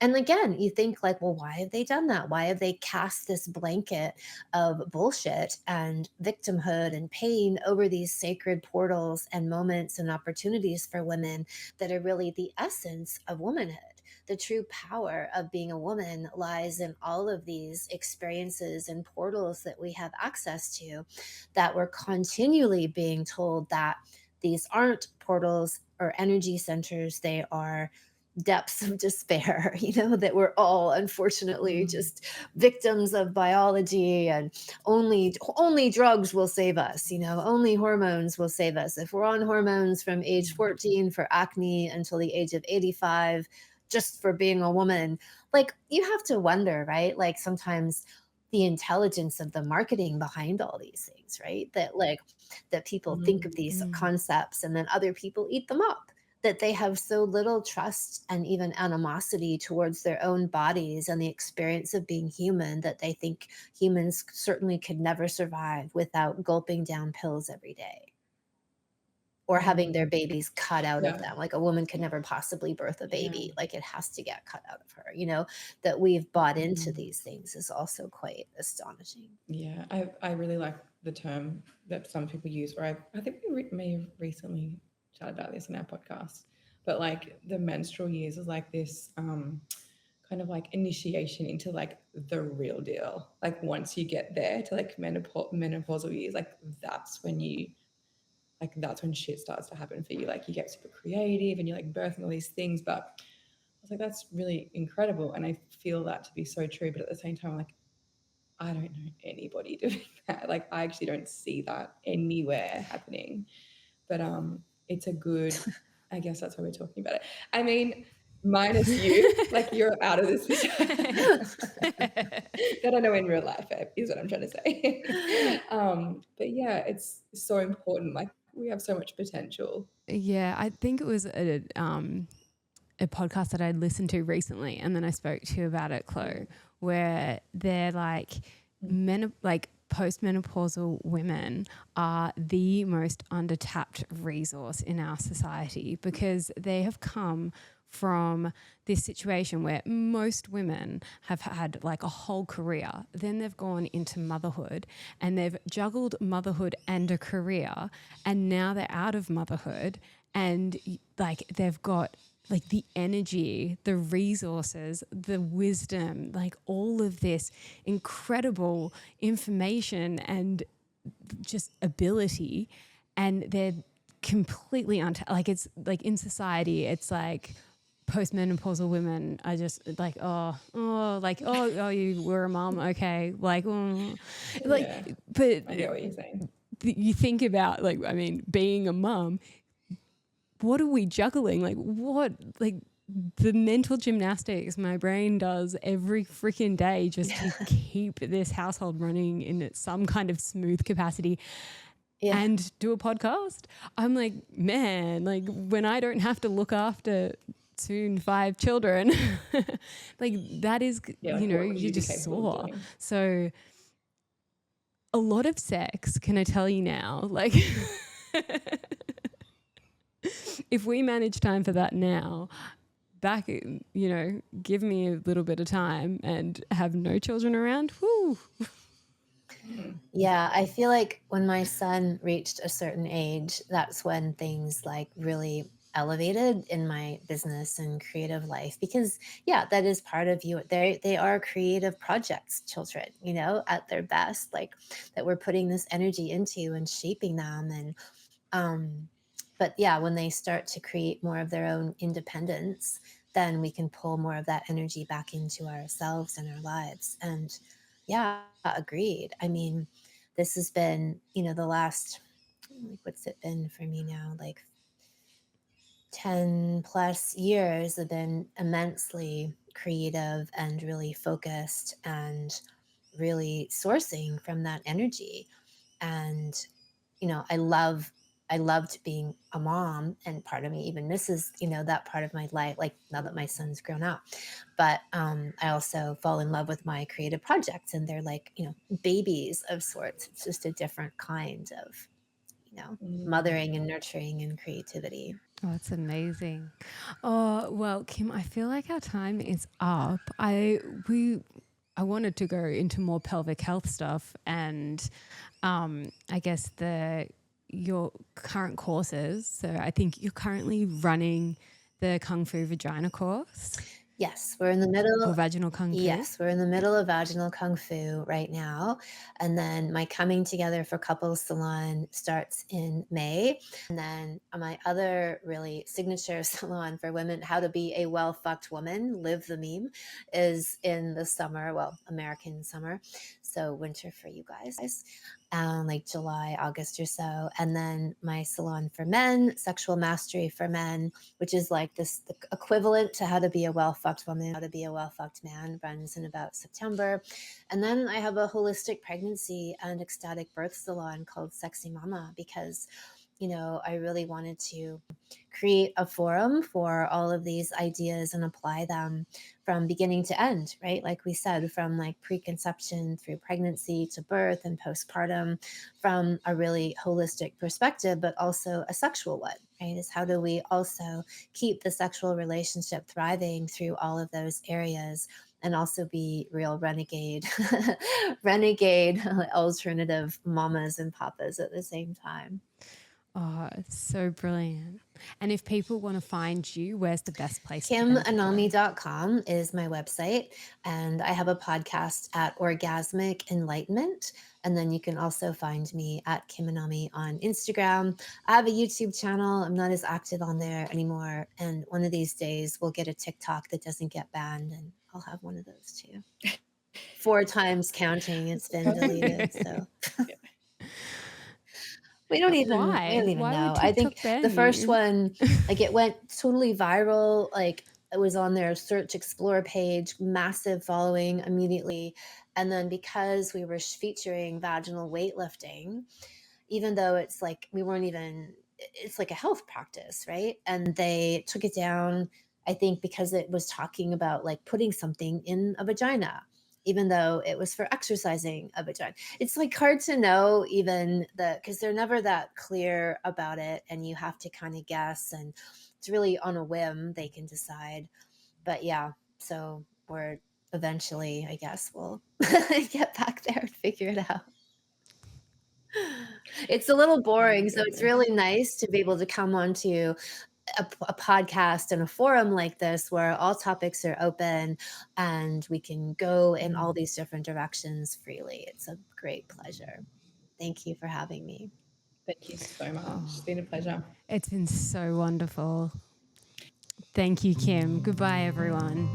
And again, you think like, well, why have they done that? Why have they cast this blanket of bullshit and victimhood and pain over these sacred portals and moments and opportunities for women that are really the essence of womanhood? The true power of being a woman lies in all of these experiences and portals that we have access to, that we're continually being told that these aren't portals or energy centers, they are depths of despair, that we're all unfortunately Mm. just victims of biology, and only drugs will save us, only hormones will save us. If we're on hormones from age Mm. 14 for acne until the age of 85 just for being a woman, like, you have to wonder, right? Like, sometimes the intelligence of the marketing behind all these things, right? That, like, that people think of Mm. these Mm. concepts and then other people eat them up, that they have so little trust and even animosity towards their own bodies and the experience of being human, that they think humans certainly could never survive without gulping down pills every day or having their Mm. babies cut out of Yeah. them. Like, a woman could never possibly birth a Yeah. baby. Like, it has to get cut out of her, that we've bought into Mm. these things is also quite astonishing. Yeah, I really like the term that some people use, where I think may have recently chatted about this in our podcast, but like the menstrual years is like this kind of like initiation into like the real deal. Like once you get there to like menopausal years, like that's when shit starts to happen for you. Like you get super creative and you're like birthing all these things, but I was like, that's really incredible, and I feel that to be so true. But at the same time, I'm like, I don't know anybody doing that. Like I actually don't see that anywhere happening. But it's a good, I guess that's why we're talking about it. I mean, minus you, like you're out of this that I know in real life is what I'm trying to say. But yeah, it's so important. Like we have so much potential. Yeah, I think it was a podcast that I'd listened to recently, and then I spoke to you about it, Chloe, where they're like like postmenopausal women are the most undertapped resource in our society, because they have come from this situation where most women have had like a whole career, then they've gone into motherhood and they've juggled motherhood and a career, and now they're out of motherhood and like they've got like the energy, the resources, the wisdom, like all of this incredible information and just ability, and they're completely like it's like in society it's like postmenopausal women are just like oh you were a mom, okay, like Yeah, but I get what you're saying. you think about, like, I mean, being a mum, what are we juggling? Like what, like the mental gymnastics my brain does every freaking day just to keep this household running in some kind of smooth capacity Yeah. and do a podcast. I'm like, man, like when I don't have to look after soon 5 children, like that is, Yeah, like what would you you be just capable of saw. doing? So a lot of sex, can I tell you now, like if we manage time for that now, back, give me a little bit of time and have no children around. Whoo. Yeah, I feel like when my son reached a certain age, that's when things like really elevated in my business and creative life, because yeah, that is part of you. They are creative projects, children, at their best, like that we're putting this energy into and shaping them. And um but yeah, when they start to create more of their own independence, then we can pull more of that energy back into ourselves and our lives. And yeah, agreed. I mean, this has been, the last, like, what's it been for me now? Like 10 plus years have been immensely creative and really focused and really sourcing from that energy. And I loved being a mom, and part of me even misses, that part of my life, like now that my son's grown up. But I also fall in love with my creative projects, and they're like, babies of sorts. It's just a different kind of, mothering and nurturing and creativity. Oh, that's amazing. Oh, well, Kim, I feel like our time is up. I wanted to go into more pelvic health stuff and I guess your current courses. So I think you're currently running the Kung Fu Vagina course. Yes, we're in the middle. Or vaginal Kung Fu. Yes, we're in the middle of vaginal Kung Fu right now. And then my Coming Together for Couples salon starts in May. And then my other really signature salon for women, How to Be a Well Fucked Woman, Live the Meme, is in the summer, well, American summer. So winter for you guys. Like July, August or so. And then my salon for men, Sexual Mastery for Men, which is like the equivalent to How to Be a Well Fucked Woman, How to Be a Well Fucked Man, runs in about September. And then I have a holistic pregnancy and ecstatic birth salon called Sexy Mama, because I really wanted to create a forum for all of these ideas and apply them from beginning to end, right? Like we said, from like preconception through pregnancy to birth and postpartum, from a really holistic perspective, but also a sexual one, right? Is how do we also keep the sexual relationship thriving through all of those areas, and also be real renegade alternative mamas and papas at the same time. Oh, it's so brilliant. And if people want to find you, where's the best place? KimAnami.com is my website. And I have a podcast at Orgasmic Enlightenment. And then you can also find me at Kim Anami on Instagram. I have a YouTube channel. I'm not as active on there anymore. And one of these days we'll get a TikTok that doesn't get banned, and I'll have one of those too. 4 times counting. It's been deleted. So we don't even know. I think the first one, like, it went totally viral. Like, it was on their search explore page, massive following immediately. And then because we were featuring vaginal weightlifting, even though it's like it's like a health practice, right? And they took it down, I think, because it was talking about like putting something in a vagina, even though it was for exercising a vagina. It's like hard to know, even because they're never that clear about it, and you have to kind of guess, and it's really on a whim they can decide. But yeah, so we're eventually, I guess, we'll get back there and figure it out. It's a little boring, so it's really nice to be able to come onto a podcast and a forum like this where all topics are open and we can go in all these different directions freely. It's a great pleasure. Thank you for having me. Thank you so much. It's been a pleasure. It's been so wonderful. Thank you, Kim. Goodbye, everyone.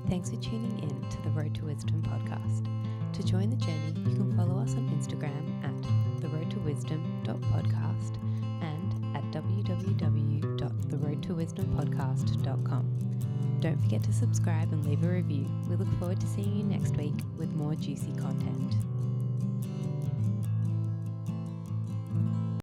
Thanks for tuning in to the Road to Wisdom podcast. To join the journey, you can follow us on Instagram at theroadtowisdom.podcast and at www.theroadtowisdompodcast.com. Don't forget to subscribe and leave a review. We look forward to seeing you next week with more juicy content.